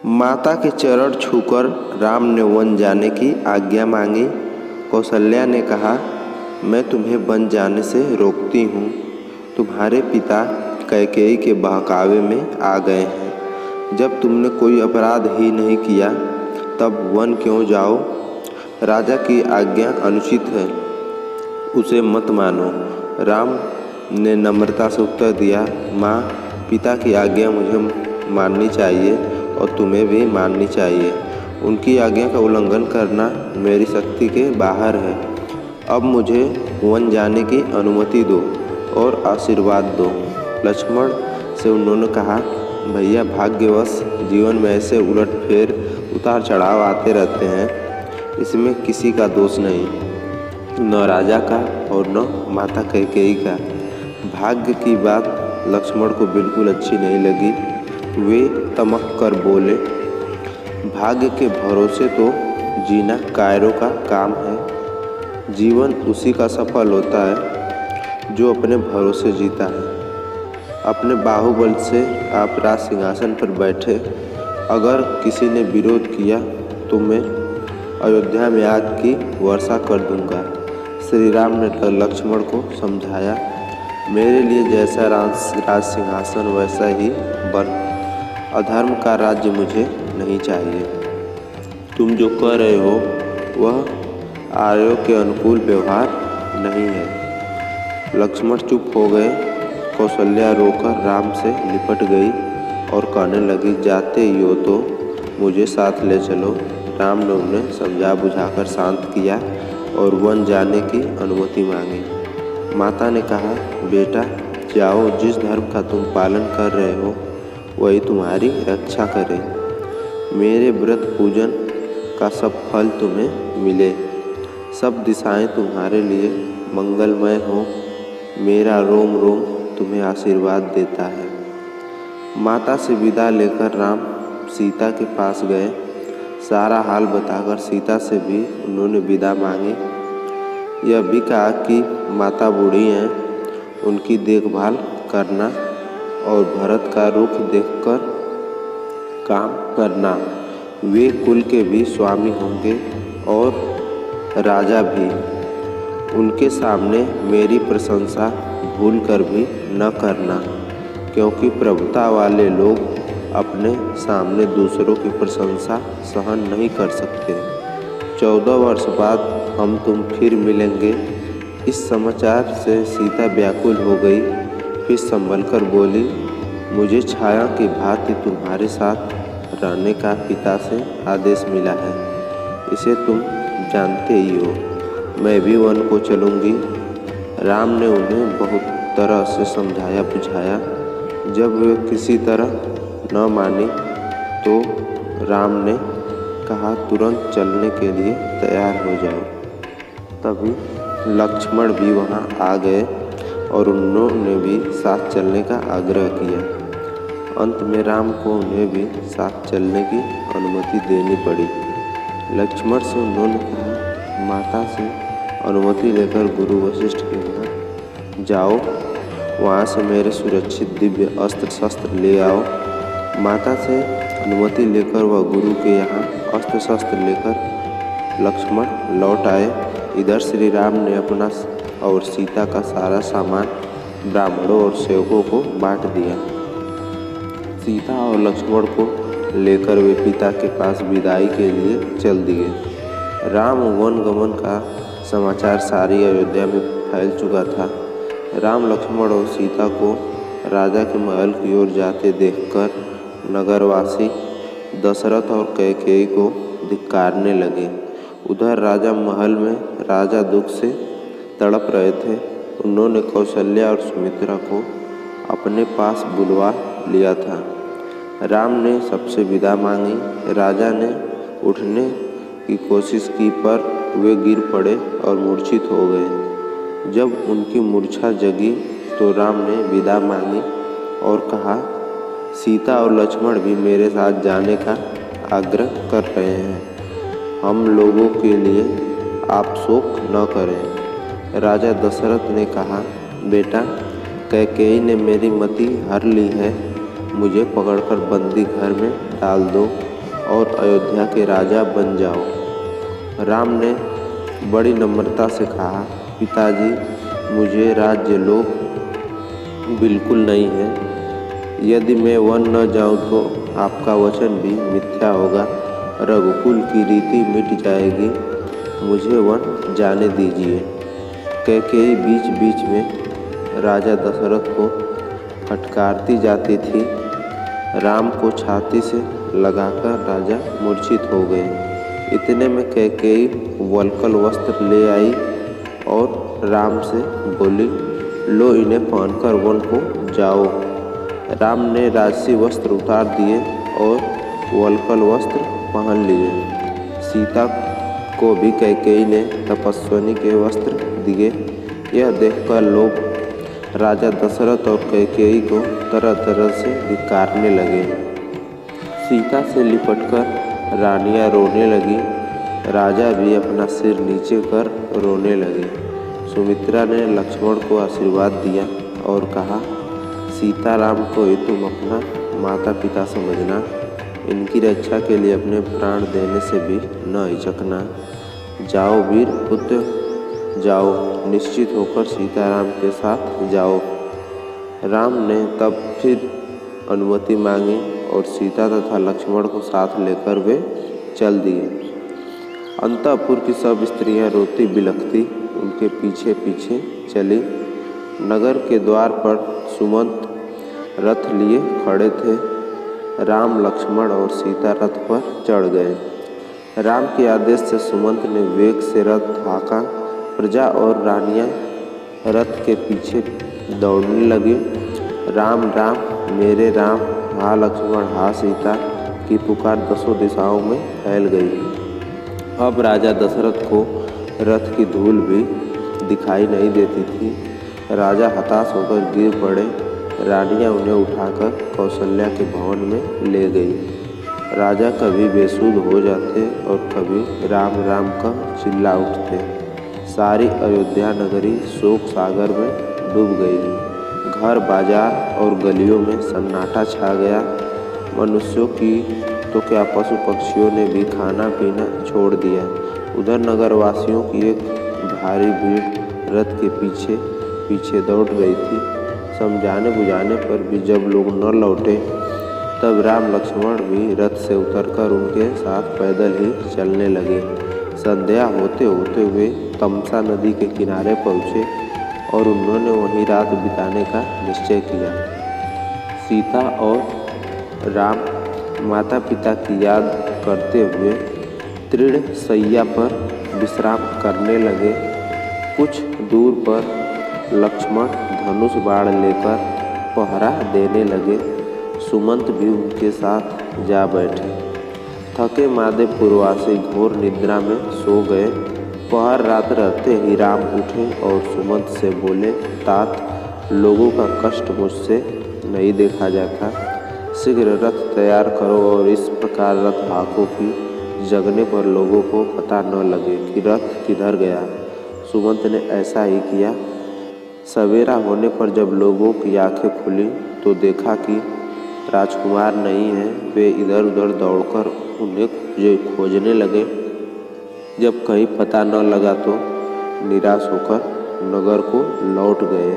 माता के चरण छूकर राम ने वन जाने की आज्ञा मांगी। कौशल्या ने कहा, मैं तुम्हें वन जाने से रोकती हूँ। तुम्हारे पिता कैकेयी के बहकावे में आ गए हैं। जब तुमने कोई अपराध ही नहीं किया तब वन क्यों जाओ? राजा की आज्ञा अनुचित है, उसे मत मानो। राम ने नम्रता से उत्तर दिया, माँ, पिता की आज्ञा मुझे माननी चाहिए और तुम्हें भी माननी चाहिए। उनकी आज्ञा का उल्लंघन करना मेरी शक्ति के बाहर है। अब मुझे वन जाने की अनुमति दो और आशीर्वाद दो। लक्ष्मण से उन्होंने कहा, भैया, भाग्यवश जीवन में ऐसे उलटफेर उतार चढ़ाव आते रहते हैं, इसमें किसी का दोष नहीं, न राजा का और न माता कैकेयी का। भाग्य की बात लक्ष्मण को बिल्कुल अच्छी नहीं लगी। वे तमक कर बोले, भाग्य के भरोसे तो जीना कायरों का काम है। जीवन उसी का सफल होता है जो अपने भरोसे जीता है। अपने बाहुबल से आप राज सिंहासन पर बैठे, अगर किसी ने विरोध किया तो मैं अयोध्या में आग की वर्षा कर दूंगा। श्री राम ने लक्ष्मण को समझाया, मेरे लिए जैसा राज सिंहासन वैसा ही बन। अधर्म का राज्य मुझे नहीं चाहिए। तुम जो कर रहे हो वह आर्यों के अनुकूल व्यवहार नहीं है। लक्ष्मण चुप हो गए। कौशल्या रोकर राम से लिपट गई और कहने लगी, जाते ही हो तो मुझे साथ ले चलो। राम ने उन्हें समझा बुझाकर शांत किया और वन जाने की अनुमति मांगी। माता ने कहा, बेटा जाओ, जिस धर्म का तुम पालन कर रहे हो वही तुम्हारी रक्षा करे। मेरे व्रत पूजन का सब फल तुम्हें मिले। सब दिशाएं तुम्हारे लिए मंगलमय हो। मेरा रोम रोम तुम्हें आशीर्वाद देता है। माता से विदा लेकर राम सीता के पास गए। सारा हाल बताकर सीता से भी उन्होंने विदा मांगी। यह भी कहा कि माता बूढ़ी हैं, उनकी देखभाल करना और भरत का रुख देखकर काम करना। वे कुल के भी स्वामी होंगे और राजा भी। उनके सामने मेरी प्रशंसा भूल कर भी न करना, क्योंकि प्रभुता वाले लोग अपने सामने दूसरों की प्रशंसा सहन नहीं कर सकते। 14 वर्ष बाद हम तुम फिर मिलेंगे। इस समाचार से सीता व्याकुल हो गई। फिर संभल कर बोली, मुझे छाया की भांति तुम्हारे साथ रहने का पिता से आदेश मिला है। इसे तुम जानते ही हो। मैं भी वन को चलूँगी। राम ने उन्हें बहुत तरह से समझाया बुझाया। जब वे किसी तरह न मानी तो राम ने कहा, तुरंत चलने के लिए तैयार हो जाओ। तभी लक्ष्मण भी वहाँ आ गए और उन्होंने भी साथ चलने का आग्रह किया। अंत में राम को उन्हें भी साथ चलने की अनुमति देनी पड़ी। लक्ष्मण से उन्होंने कहा, माता से अनुमति लेकर गुरु वशिष्ठ के यहाँ जाओ। वहाँ से मेरे सुरक्षित दिव्य अस्त्र शस्त्र ले आओ। माता से अनुमति लेकर वह गुरु के यहाँ अस्त्र शस्त्र लेकर लक्ष्मण लौट आए। इधर श्री राम ने अपना और सीता का सारा सामान ब्राह्मणों और सेवकों को बांट दिया। सीता और लक्ष्मण को लेकर वे पिता के पास विदाई के लिए चल दिए। राम वन गमन का समाचार सारी अयोध्या में फैल चुका था। राम, लक्ष्मण और सीता को राजा के महल की ओर जाते देखकर नगरवासी दशरथ और कैकेयी को धिक्कारने लगे। उधर राजा महल में राजा दुख से तड़प रहे थे। उन्होंने कौशल्या और सुमित्रा को अपने पास बुलवा लिया था। राम ने सबसे विदा मांगी। राजा ने उठने की कोशिश की पर वे गिर पड़े और मूर्छित हो गए। जब उनकी मूर्छा जगी तो राम ने विदा मांगी और कहा, सीता और लक्ष्मण भी मेरे साथ जाने का आग्रह कर रहे हैं। हम लोगों के लिए आप शोक न करें। राजा दशरथ ने कहा, बेटा, कैकेयी ने मेरी मति हर ली है। मुझे पकड़कर बंदी घर में डाल दो और अयोध्या के राजा बन जाओ। राम ने बड़ी नम्रता से कहा, पिताजी, मुझे राज्य लोभ बिल्कुल नहीं है। यदि मैं वन न जाऊं तो आपका वचन भी मिथ्या होगा, रघुकुल की रीति मिट जाएगी। मुझे वन जाने दीजिए। कैकेयी बीच बीच में राजा दशरथ को फटकारती जाती थी। राम को छाती से लगाकर राजा मूर्छित हो गए। इतने में कैकेयी वल्कल वस्त्र ले आई और राम से बोली, लो इन्हें पहनकर वन को जाओ। राम ने राजसी वस्त्र उतार दिए और वल्कल वस्त्र पहन लिए। सीता को भी कैकेयी ने तपस्विनी के वस्त्र दिए। यह देखकर लोग राजा दशरथ और कैकेयी को तरह तरह से धिक्कारने लगे। सीता से लिपटकर रानियां रोने लगी। राजा भी अपना सिर नीचे कर रोने लगे। सुमित्रा ने लक्ष्मण को आशीर्वाद दिया और कहा, सीताराम को ही तुम अपना माता पिता समझना। इनकी रक्षा के लिए अपने प्राण देने से भी न हिचकना। जाओ वीर पुत्र, जाओ, निश्चित होकर सीताराम के साथ जाओ। राम ने तब फिर अनुमति मांगी और सीता तथा लक्ष्मण को साथ लेकर वे चल दिए। अंतःपुर की सब स्त्रियां रोती बिलखती उनके पीछे पीछे चली। नगर के द्वार पर सुमंत रथ लिए खड़े थे। राम, लक्ष्मण और सीता रथ पर चढ़ गए। राम के आदेश से सुमंत ने वेग से रथ हाँका। प्रजा और रानियां रथ के पीछे दौड़ने लगी। राम राम, मेरे राम, हाँ लक्ष्मण, हाँ सीता की पुकार दसों दिशाओं में फैल गई। अब राजा दशरथ को रथ की धूल भी दिखाई नहीं देती थी। राजा हताश होकर गिर पड़े। रानियां उन्हें उठाकर कौशल्या के भवन में ले गई। राजा कभी बेसुध हो जाते और कभी राम राम का चिल्ला उठते। सारी अयोध्या नगरी शोक सागर में डूब गई। घर, बाजार और गलियों में सन्नाटा छा गया। मनुष्यों की तो क्या, पशु पक्षियों ने भी खाना पीना छोड़ दिया। उधर नगरवासियों की एक भारी भीड़ रथ के पीछे पीछे दौड़ रही थी। समझाने बुझाने पर भी जब लोग न लौटे, तब राम लक्ष्मण भी रथ से उतरकर उनके साथ पैदल ही चलने लगे। संध्या होते होते वे तमसा नदी के किनारे पहुँचे और उन्होंने वहीं रात बिताने का निश्चय किया। सीता और राम माता पिता की याद करते हुए तृण शैया पर विश्राम करने लगे। कुछ दूर पर लक्ष्मण धनुष बाण लेकर पहरा देने लगे। सुमंत भी उनके साथ जा बैठे। थके मादे पूर्वासी घोर निद्रा में सो गए। पहर रात रहते ही राम उठे और सुमंत से बोले, तात, लोगों का कष्ट मुझसे नहीं देखा जाता। शीघ्र रथ तैयार करो और इस प्रकार रथ हाँको कि जगने पर लोगों को पता न लगे कि रथ किधर गया। सुमंत ने ऐसा ही किया। सवेरा होने पर जब लोगों की आंखें खुली तो देखा कि राजकुमार नहीं है। वे इधर उधर दौड़कर उन्हें खोजने लगे। जब कहीं पता न लगा तो निराश होकर नगर को लौट गए।